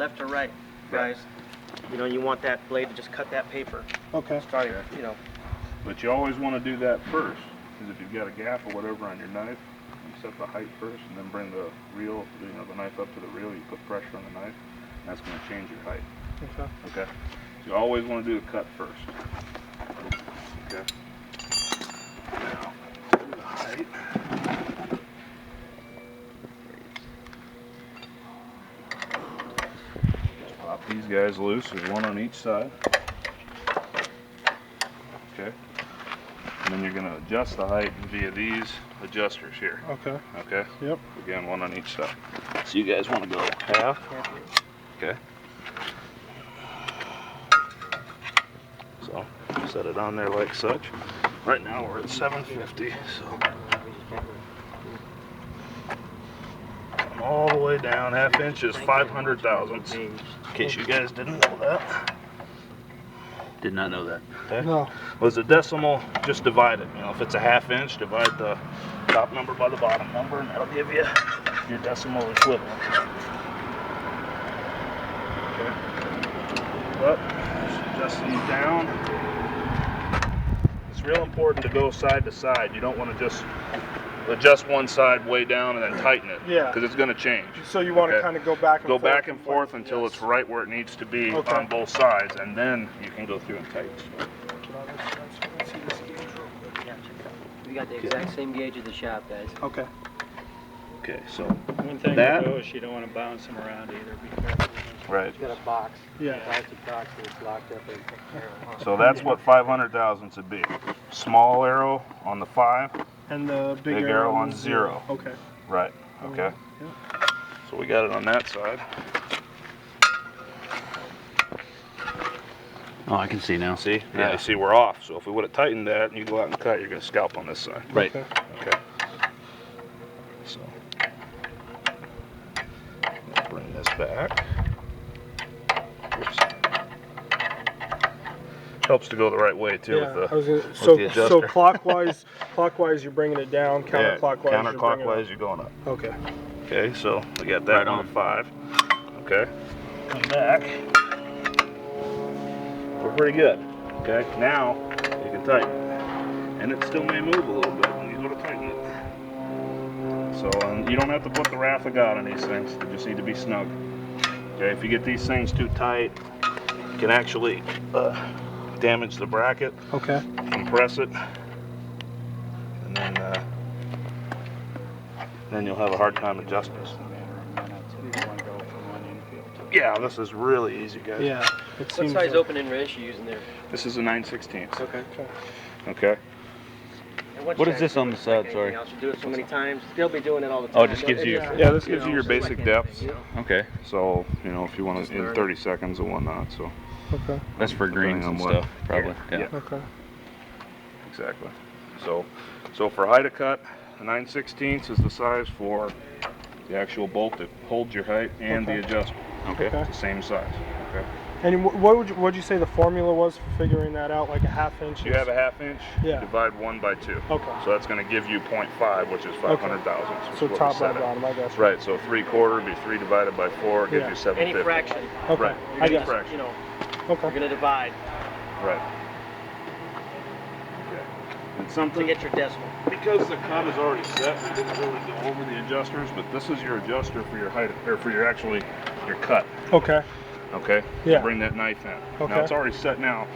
left or right, guys. You know, you want that blade to just cut that paper. Okay. Starting, you know. But you always want to do that first, because if you've got a gap or whatever on your knife, you set the height first, and then bring the reel, you know, the knife up to the reel. You put pressure on the knife, and that's going to change your height. Okay. Okay. So you always want to do the cut first. Okay. Now, do the height. Just pop these guys loose. There's one on each side. Okay. And then you're going to adjust the height via these adjusters here. Okay. Okay? Yep. Again, one on each side. So you guys want to go half. Okay. So set it on there like such. Right now we're at 750. So all the way down, half inch is 500 thousandths. In case you guys didn't know that. Did not know that. Okay. No. Was a decimal, just divide it. You know, if it's a half inch, divide the top number by the bottom number, and that'll give you your decimal equivalent. Okay. But just adjust these down. It's real important to go side to side. You don't want to just adjust one side way down and then tighten it. Yeah. Because it's going to change. So you want to kind of go back and forth. Go back and forth until it's right where it needs to be on both sides, and then you can go through and tighten. Let's see this gauge real quick. Yeah, check it out. We got the exact same gauge at the shop, guys. Okay. Okay, so One thing that, to do is you don't want to bounce them around either. Be careful. right. Got a box. Yeah. Plastic box that's locked up. And So that's what 500 thousandths would be. Small arrow on the 5, And the big arrow on 0. Okay. Right, okay. Yeah. So we got it on that side. Oh, I can see now. See? Yeah, you see we're off. So if we would have tightened that and you go out and cut, you're going to scalp on this side. Right. Okay. Okay. So let's bring this back. Oops. Helps to go the right way too Yeah. with I was the, gonna, with so the adjuster. so clockwise you're bringing it down. Counterclockwise. Yeah, counterclockwise you're going up. Okay. Okay, so we got that Right on on. the 5. Okay. Come back. We're pretty good. Okay, now you can tighten it. And it still may move a little bit when you go to tighten it. So you don't have to put the wrath of God on these things. They just need to be snug. Okay, if you get these things too tight, you can actually damage the bracket, Okay. compress it, and then you'll have a hard time adjusting this. Yeah, this is really easy, guys. Yeah. It What seems. size opening wrench are you using there? This is a 9/16. Okay. Okay. And once What you is this on the actually, like side, sorry? anything else, you do it so many times. They'll be doing it all the time. Oh, it just gives you Yeah. Yeah, this You gives you know, your just basic like depths. anything, you know. Okay. So, you know, if you want to in 30 seconds and whatnot. So, Okay. That's for greens Depending on and what- stuff, probably. Yeah. Yeah. Okay. exactly. So for height of cut, the 9/16 is the size for the actual bolt that holds your height and the adjuster. Okay. Okay. It's the same size. Okay. And what'd you say the formula was for figuring that out? Like a half inch? You have a half inch. Yeah. Divide 1 by 2. Okay. So that's going to give you 0.5, which is 500 thousandths. which So is what top we by set it. bottom. I got you. Right. So 3/4 would be 3 divided by 4. It gives Yeah. you 750. Any fraction. Okay. Right. I You're got gonna you. just, you know, Okay. you're going to divide Right. Okay. And to something. get your decimal. Because the cut is already set, we didn't really go over the adjusters, but this is your adjuster for your height, or for your your cut. Okay. Okay. Yeah. Bring that knife in. Okay. Now it's already set now.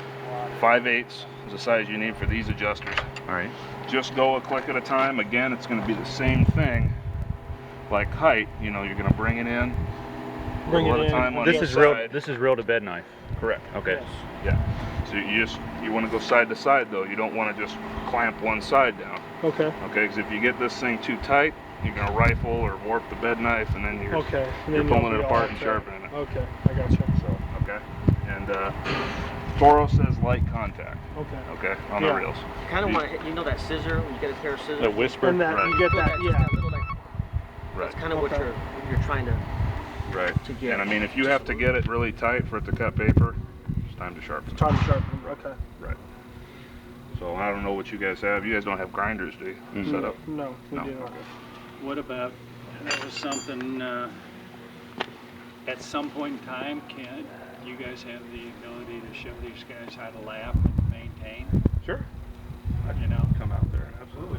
5/8 is the size you need for these adjusters. All right. Just go a click at a time. Again, it's going to be the same thing. Like height, you know, you're going to bring it in. Bring a it at a in. time on This each is real. side. This is real to bed knife. Correct. Okay. Yeah. So you want to go side to side though. You don't want to just clamp one side down. Okay. Okay, because if you get this thing too tight, you're going to rifle or warp the bed knife, and then you're, Okay. And you're then pulling you'll it be apart all and set. sharpening it. Okay. I got you. So, okay. And Toro says light contact. Okay. Okay, on Yeah. the reels. You kind of want to hit, you know that scissor, when you get a pair of scissors? The whisper. And that Right. you get that. Just Yeah. that little, like, Right. that's kind of what Okay. you're trying to Right. to get. And I mean, if you have to get it really tight for it to cut paper, it's time to sharpen it. Time to sharpen. Okay. Right. So I don't know what you guys have. You guys don't have grinders, do you? Set up. No, we No. do not. What about, that was something At some point in time, can you guys have the ability to show these guys how to lap and maintain? Sure. You know? Come out there, absolutely.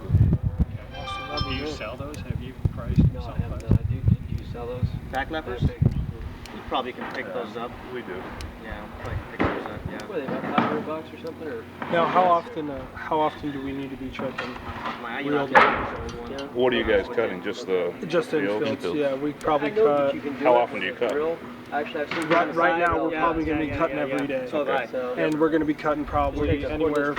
Do you sell those? Have you priced them No, I someplace? haven't. Do you sell those? Back lappers? You probably can pick those up. We do. Yeah, probably pick those up, yeah. What are they, about $500 or something? Or? Now, how often do we need to be checking? You know, Yeah. What are you guys cutting? Just the Just field? infields, yeah. We probably I know that cut. you can do How it often do you with a cut? drill. Actually, I've seen Right now, we're probably going to be cutting every day. So Okay. So, And we're going to be cutting probably anywhere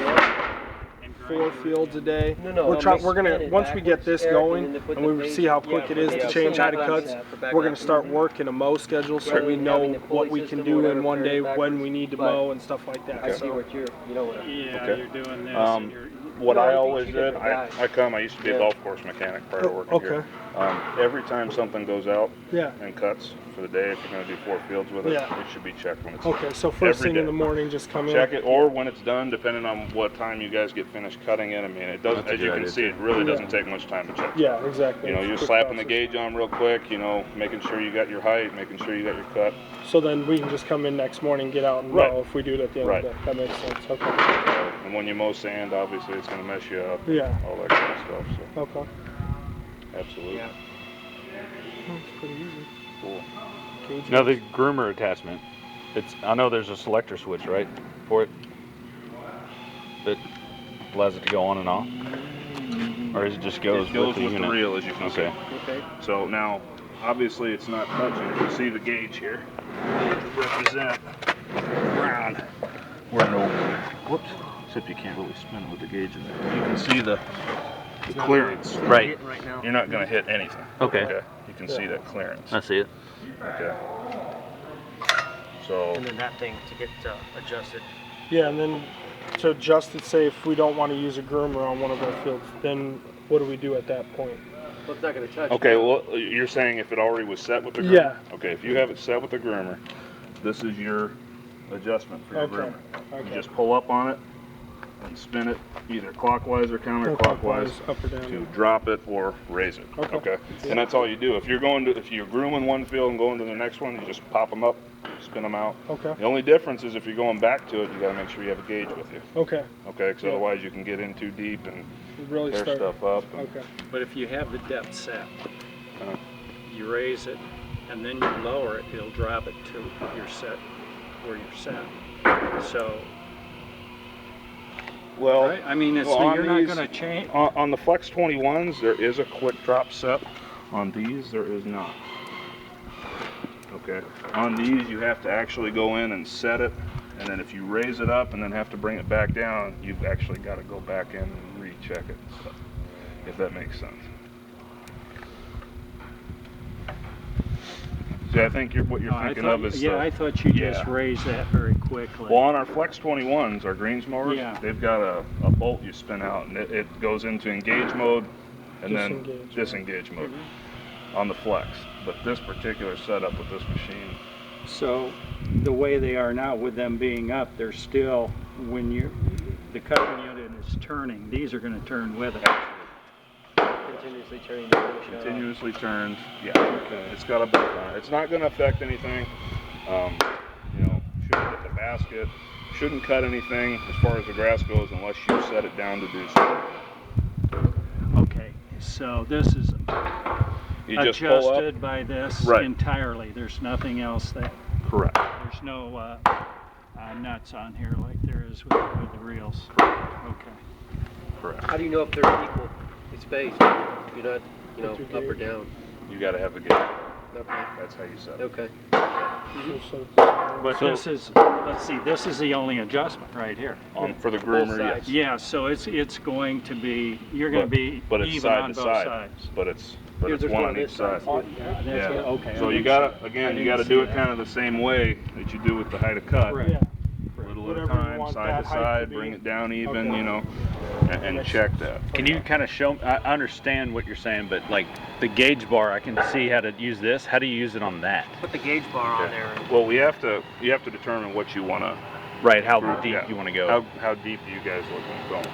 And 4 grind fields a day. No, We're gonna once we get this going and we see how quick it is to change height of cuts, we're gonna start working a mow schedule so we know what we can do in one day, when we need to mow and stuff like that. I see So, what you know what Yeah, Okay. you're doing this. Um, And you're, What No, I I think always two did, different guys. I used to be a Yeah. golf course mechanic prior to working here. Every time something goes out yeah. and cuts for the day, if you're going to do 4 fields with it, Yeah. it should be checked when it's Okay, so first Every thing in day. the morning, just come in. check it, or when it's done, depending on what time you guys get finished cutting it. I mean, it doesn't, That's a as you good can idea, see, it really doesn't take much time to check. Yeah, exactly. You know, It's a you're quick slapping the process. gauge on real quick, you know, making sure you got your height, making sure you got your cut. So then we can just come in next morning, get out and Right. mow if we do it at the end Right. of the day. That makes sense. Okay. And when you mow sand, obviously it's going to mess you up, Yeah. all that kind of stuff. So, Okay. absolutely. Yeah. That's pretty easy. Cool. Gauge Now it. the groomer attachment, I know there's a selector switch, right, for it? That allows it to go on and off? Or is it just goes, It goes with the with unit? the reel, as you can see. Okay. Okay. So now, obviously, it's not touching. You can see the gauge here to represent ground. Where no, whoops, except you can't really spin it with the gauge in there. You can see the clearance. Right. Hitting right now. You're not going to hit anything. Okay. You can see that clearance. I see it. Okay. So, And then that thing to get adjusted. Yeah, and then to adjust it, say if we don't want to use a groomer on one of our fields, then what do we do at that point? Well, it's not going to touch. okay, well, you're saying if it already was set with the groomer? Yeah. Okay, if you have it set with the groomer, this is your adjustment for your Okay. groomer. You Okay. just pull up on it and spin it either clockwise or counterclockwise Up or down. to drop it or raise it. Okay. And that's all you do. If you're grooming one field and going to the next one, you just pop them up, spin them out. Okay. The only difference is if you're going back to it, you got to make sure you have a gauge with you. Okay. Okay, because Yeah. otherwise you can get in too deep and Really tear start. stuff up. And, Okay. but if you have the depth set, Uh-huh. you raise it, and then you lower it, it'll drop it to your set, where you're set. So, Well, right? I mean, it's, well, on you're not these- going to change. on the Flex 21s, there is a quick drop set. On these, there is not. Okay. On these, you have to actually go in and set it, and then if you raise it up and then have to bring it back down, you've actually got to go back in and recheck it. So, if that makes sense. See, I think what you're Oh, I thinking thought- of is yeah, the, I thought you just yeah. raised that very quickly. well, on our Flex 21s, our greens mowers, Yeah. they've got a bolt you spin out, and it goes into engage mode and then Disengage. disengage mode Mm-hmm. on the Flex. But this particular setup with this machine, So the way they are now with them being up, they're still, when the cutting unit is turning, these are going to turn with it. Continuously turning the wheel shut off. continuously turns. Yeah, it's got a belt on it. It's not going to affect anything. You know, shouldn't hit the basket. Shouldn't cut anything as far as the grass goes unless you set it down to do so. Okay, so this is You just pull up. adjusted by this Right. entirely. There's nothing else that, Correct. there's no nuts on here like there is with the reels. Okay. Correct. How do you know if they're equal spaced? You're not, With your up or gauge. down. You got to have a gauge. Okay. That's how you set it. Okay. So- But this is, let's see, this is the only adjustment right here. For the groomer, Both yes. sides. Yeah, so it's going to be, you're going to be But it's even side on to both side. sides. But it's Here's one on each side. Oh, yeah, that's Yeah. what- okay. So you okay. gotta, I again, you didn't gotta see do it that. kind of the same way that you do with the height of cut. Right. Yeah. Little at Whatever a you time, want side that to height to side, be. bring it down even, Okay. you know, and check that. Can you kind of show, I understand what you're saying, but like the gauge bar, I can see how to use this. How do you use it on that? Put the gauge bar on there. Well, you have to determine what you wanna, Right, how deep yeah, you want to go. how deep do you guys looking to go?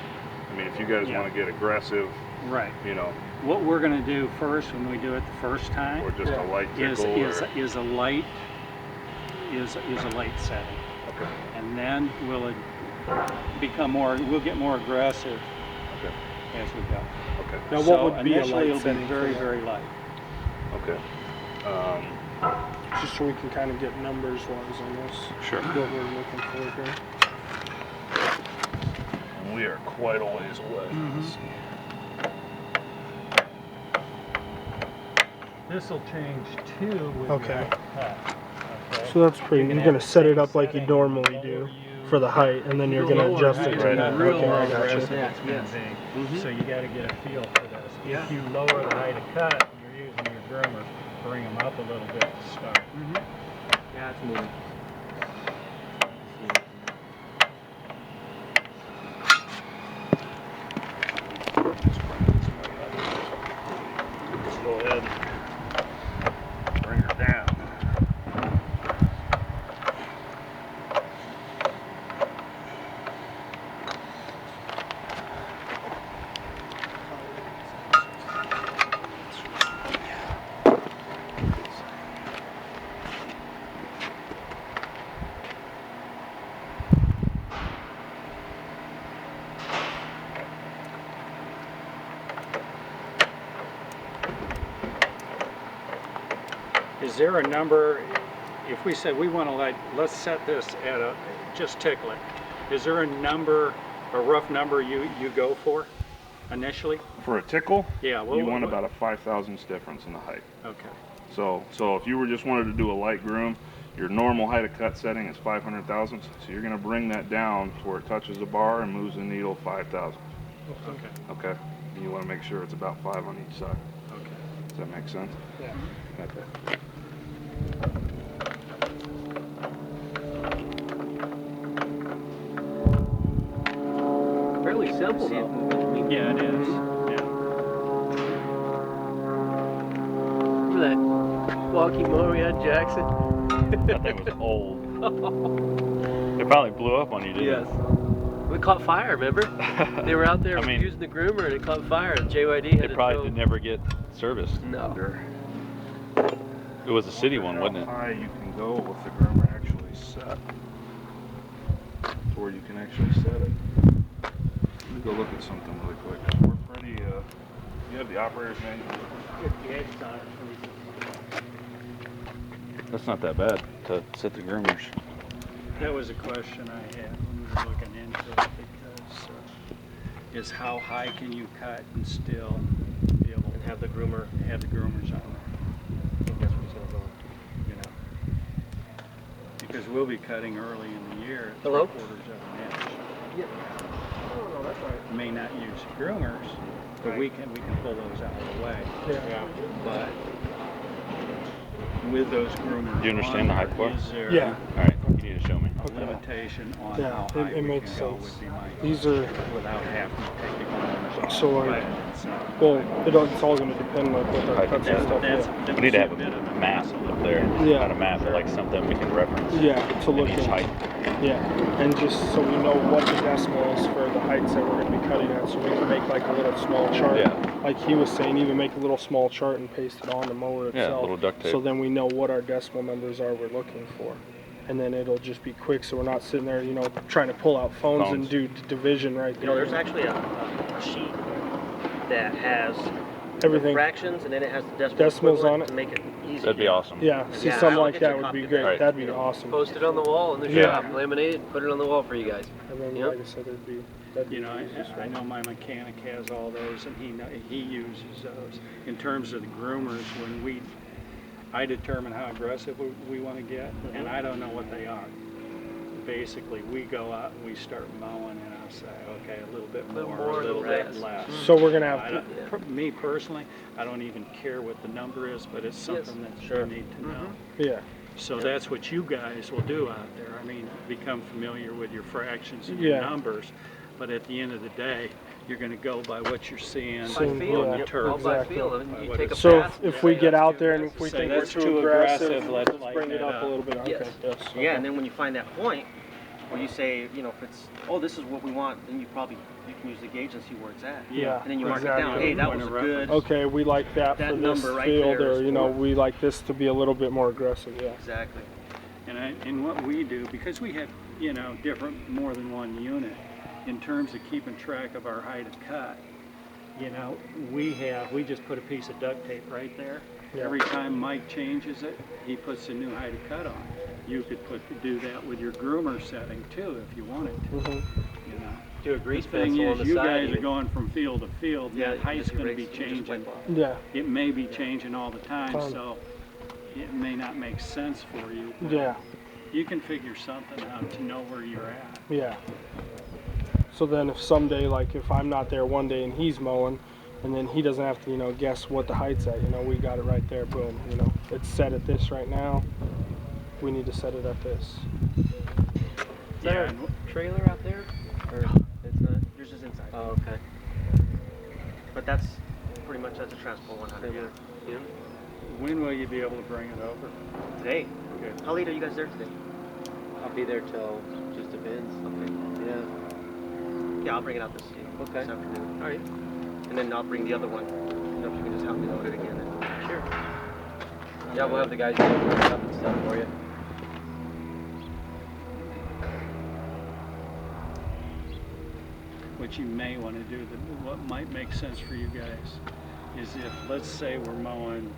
I mean, if you guys Yeah. wanna get aggressive, Right. you know, what we're gonna do first when we do it the first time Or just a light is tickle? is a light setting. Okay. And then we'll get more aggressive Okay. as we go. Okay. Now, what So would be a initially light it'll setting? be for very, that? very light. Okay. Just so we can kind of get numbers wise on this. Sure. What we're looking for here. And we are quite a ways away. Let's see. This will change too with Okay. cut. Okay. So that's pretty. You can You're have gonna the set it same up like you setting, normally lower do you- for the height, and then you're gonna lower adjust it height to and that. real Okay, I got aggressive you. it's gonna be. So you got to get a feel for this. If you lower the height of cut, you're using your groomer, bring them up a little bit to start. Yeah, it's moving. Let's go ahead and bring her down. Is there a number, if we said we want to let's set this at just tickle it. Is there a number, a rough number you go for initially? For a tickle, Yeah. Well, you want about a 5/1000 difference in the height. Okay. So if you were just wanted to do a light groom, your normal height of cut setting is 500 thousandths. So you're going to bring that down to where it touches the bar and moves the needle 5 thousandths. Okay. Okay. And you want to make sure it's about 5 on each side. Okay. Does that make sense? Yeah. Okay. Fairly simple See it though. moving. Yeah, it is. Yeah. Remember that walkie mower we had, Jackson? That thing was old. It finally blew up on you, didn't Yes. We caught fire, remember? it? They were out there I mean, using the groomer and it caught fire. The JYD had it to probably throw- did never get serviced. No. It was a city one, wasn't it? How high you can go with the groomer actually set. To where you can actually set it. Let me go look at something really quick. We're pretty, you have the operator's manual? That's not that bad to set the groomers. That was a question I had when we were looking into it because is how high can you cut and still be able And have the groomer. to have the groomers on I think that's where he's gonna go. there, you know? Because we'll be cutting early in the year at Hello? 3/4 of an inch. Yeah. Oh, no, that's all right. May not use groomers, but we can pull those out of the way. Yeah. But with those groomers, Do you understand the height bar? is there Yeah. All right, you need to show me. a limitation on Yeah, how it- high it we makes can go? sense. Would be my These are, without having to take the groomers off. So, like, Right, so- well, it's all gonna depend like with our Height cuts and and stuff. That's- Yeah. that We need to was have bit of a map up there. Yeah. Not a map, but like something we can reference. Yeah, to look Each at. height. Yeah, and just so we know what the decimal is for the heights that we're gonna be cutting at, so we can make like a little small chart. Yeah. Like he was saying, even make a little small chart and paste it on the mower Yeah, itself. a little duct tape. So then we know what our decimal numbers are we're looking for. And then it'll just be quick, so we're not sitting there, trying to pull out phones and Phones. do division right You know, there. there's actually a sheet that has Everything. fractions and then it has the Decimals equivalent on it? to make it easy. That'd be awesome. Yeah, see Yeah, something I'll like get you that a would copy be of great. that. That'd be You know, awesome. Post it on the wall in the Yeah. shop, laminate it, put it on the wall for you guys. And then, Yep. like I said, that'd be You know, the easiest I one. know my mechanic has all those, and he uses those. In terms of the groomers, when I determine how aggressive we want to get, and I don't know what they are. Basically, we go out and we start mowing, and I'll say, okay, a little bit Little more, more, a little little bit less. less. So we're gonna I have to, don't- me personally, I don't even care what the number is, but it's Yes. something that Sure. you need to know. yeah, So that's what you guys will do out there. I mean, become familiar with your fractions and your Yeah. numbers, but at the end of the day, you're gonna go by what you're seeing By Same, feel, on yeah. the all turf. by Exactly. feel. I mean, you What take a is- so path. if we get out there and if we Say think we're that's too too aggressive, aggressive, let's let's bring it lighten it up a up. little bit. Yes. Okay, yes. Yeah, and then when you find that point, Or you say, you know, if it's, oh, this is what we want, then you can use the gauge and see where it's at. Yeah, And then you mark it exactly. down. Hey, that Point was of good. Okay, we like that That for this number right field, there or is you know, for- we like this to be a little bit more aggressive. Yeah. Exactly. And what we do, because we have, you know, more than one unit, in terms of keeping track of our height of cut, you know, we just put a piece of duct tape right there. Yeah. Every time Mike changes it, he puts a new height of cut on. You could do that with your groomer setting too, if you wanted to. Mm-hmm. You know. Do a grease The thing pencil on is, the you side. guys are even. going from field to field. Yeah, That you height's just going to be erase it, you just changing. wipe off. Yeah. It may be changing all the time, Fun. so it may not make sense for you. but Yeah. You can figure something out to know where you're at. Yeah. So then if someday, like if I'm not there one day and he's mowing, and then he doesn't have to, you know, guess what the height's at, you know, we got it right there, boom, you know. It's set at this right now. We need to set it at this. Is that Yeah, a trailer out there? Or it's not? Yours is inside. Oh, okay. But that's pretty much, that's a Transport 100. Similar. Yeah. when will you be able to bring it over? Today. Good. How late are you guys there today? I'll be there till just depends. Okay. Yeah. Yeah, I'll bring it out this afternoon. All right. And then I'll bring the other one. You know, if you can just help me load it again. Sure. Yeah, we'll have the guys load it up and stuff for you. What you may want to do, what might make sense for you guys, is if, let's say we're mowing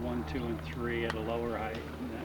1, 2, and 3 at a lower height, and